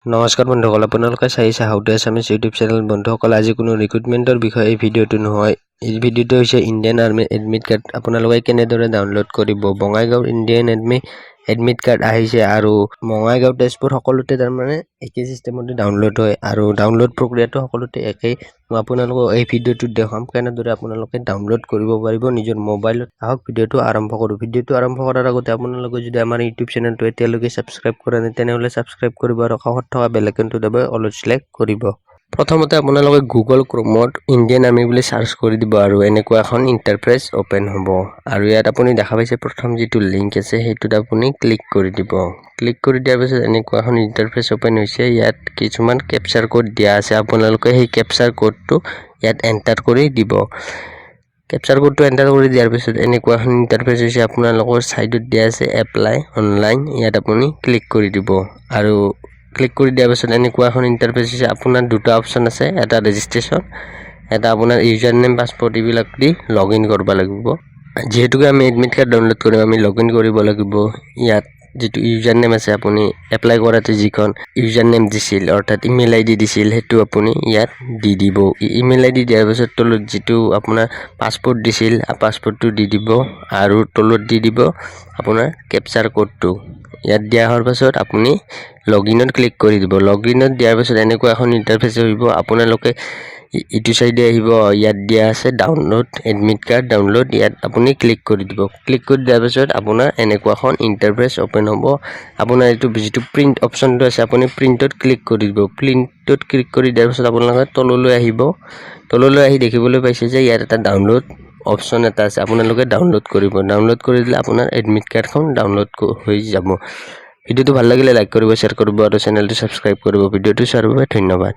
নমস্কাৰ বন্ধুসকল, আপোনালোকে চাইছে how to Assamese YouTube channel. বন্ধুসকল, আজি কোনো ৰিক্ৰুটমেণ্টৰ বিষয়ে এই ভিডিঅ'টো নহয়। এই ভিডিঅ'টো হৈছে ইণ্ডিয়ান আৰ্মি এডমিট কাৰ্ড আপোনালোকে কেনেদৰে ডাউনলোড কৰিব। Bongaigaon Indian army admit card আহিছে আৰু বঙাইগাঁও তেজপুৰ সকলোতে তাৰমানে একেই চিষ্টেমতে ডাউনলোড হয় আৰু ডাউনলোড প্ৰক্ৰিয়াটো সকলোতে একেই। মই আপোনালোকক এই ভিডিঅ'টোত দেখাম কেনেদৰে আপোনালোকে ডাউনলোড কৰিব পাৰিব নিজৰ মোবাইলত। আহক ভিডিঅ'টো আৰম্ভ কৰোঁ। ভিডিঅ'টো আৰম্ভ কৰাৰ আগতে আপোনালোকে যদি আমাৰ ইউটিউব চেনেলটো এতিয়ালৈকে ছাবস্ক্ৰাইব কৰা নাই তেনেহ'লে ছাবস্ক্ৰাইব কৰিব আৰু কাষত থকা বেল আইকনটো দাবাই অলত সিলেক্ট কৰিব। প্ৰথমতে আপোনালোকে গুগল ক্ৰমত ইণ্ডিয়ান আৰ্মি বুলি সাৰ্চ কৰি দিব আৰু এনেকুৱা এখন ইণ্টাৰফেচ ওপেন হ'ব আৰু ইয়াত আপুনি দেখা পাইছে প্ৰথম যিটো লিংক আছে সেইটোত আপুনি ক্লিক কৰি দিব। ক্লিক কৰি দিয়াৰ পিছত এনেকুৱা এখন ইণ্টাৰফেচ ওপেন হৈছে। ইয়াত কিছুমান কেপচাৰ কোড দিয়া আছে। আপোনালোকে সেই কেপচাৰ কোডটো ইয়াত এণ্টাৰ কৰি দিব। কেপচাৰ কোডটো এণ্টাৰ কৰি দিয়াৰ পিছত এনেকুৱা এখন ইণ্টাৰফেচ হৈছে। আপোনালোকৰ সাইডত দিয়া আছে এপ্লাই অনলাইন, ইয়াত আপুনি ক্লিক কৰি দিব আৰু ক্লিক কৰি দিয়াৰ পিছত এনেকুৱা এখন ইণ্টাৰফেচ হৈছে। আপোনাৰ দুটা অপচন আছে, এটা ৰেজিষ্ট্ৰেশ্যন, এটা আপোনাৰ ইউজাৰ নেম পাছপৰ্ট এইবিলাক দি লগ ইন কৰিব লাগিব। যিহেতুকে আমি এডমিট কাৰ্ড ডাউনলোড কৰিম আমি লগ ইন কৰিব লাগিব। ইয়াত যিটো ইউজাৰ নেম আছে আপুনি এপ্লাই কৰাতে যিখন ইউজাৰ নেম দিছিল অৰ্থাৎ ইমেইল আইডি দিছিল সেইটো আপুনি ইয়াত দি দিব। ইমেইল আইডি দিয়াৰ পিছত তলত যিটো আপোনাৰ পাছপৰ্ট দিছিল পাছপৰ্টটো দি দিব আৰু তলত দি দিব আপোনাৰ কেপচাৰ কোডটো। ইয়াত দিয়া হোৱাৰ পাছত আপুনি লগ ইনত ক্লিক কৰি দিব। লগ ইনত দিয়াৰ পিছত এনেকুৱা এখন ইণ্টাৰফেচ আহিব। আপোনালোকে ইটো সাইডে আহিব, ইয়াত দিয়া আছে ডাউনলোড এডমিট কাৰ্ড ডাউনলোড, ইয়াত আপুনি ক্লিক কৰি দিব। ক্লিক কৰি দিয়াৰ পিছত আপোনাৰ এনেকুৱা এখন ইণ্টাৰফেচ ওপেন হ'ব। আপোনাৰ এইটো যিটো প্ৰিণ্ট অপশ্যনটো আছে আপুনি প্ৰিণ্টত ক্লিক কৰি দিব। প্ৰিণ্টত ক্লিক কৰি দিয়াৰ পিছত আপোনালোকে তললৈ আহিব। তললৈ আহি দেখিবলৈ পাইছে যে ইয়াত এটা ডাউনলোড অপশ্যন এটা আছে। আপোনালোকে ডাউনলোড কৰিব। ডাউনলোড কৰি দিলে আপোনাৰ এডমিট কাৰ্ডখন ডাউনলোড হৈ যাব। ভিডিঅ'টো ভাল লাগিলে লাইক কৰিব, শ্বেয়াৰ কৰিব আৰু চেনেলটো ছাবস্ক্ৰাইব কৰিব। ভিডিঅ'টো চোৱাৰ বাবে ধন্যবাদ।